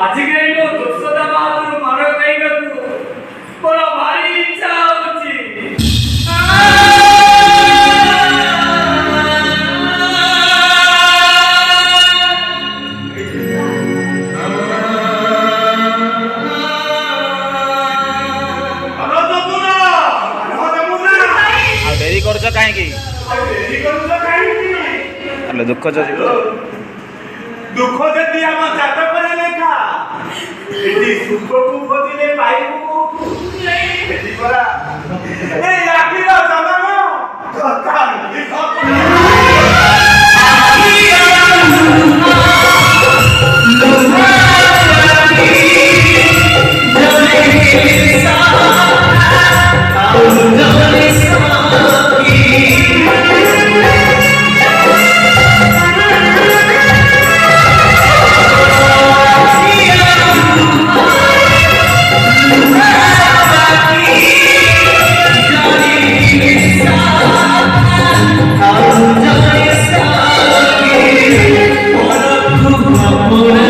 आज के लो दुसदा बात मारो कई गु बड़ा भारी इच्छा होची डेरी करछ काहे की अरे दुख दुख जदि हम जातक रे लेखा एटी सुख को खोजिले पाइबु एटी परा ए आखिर जमानो कथा Oh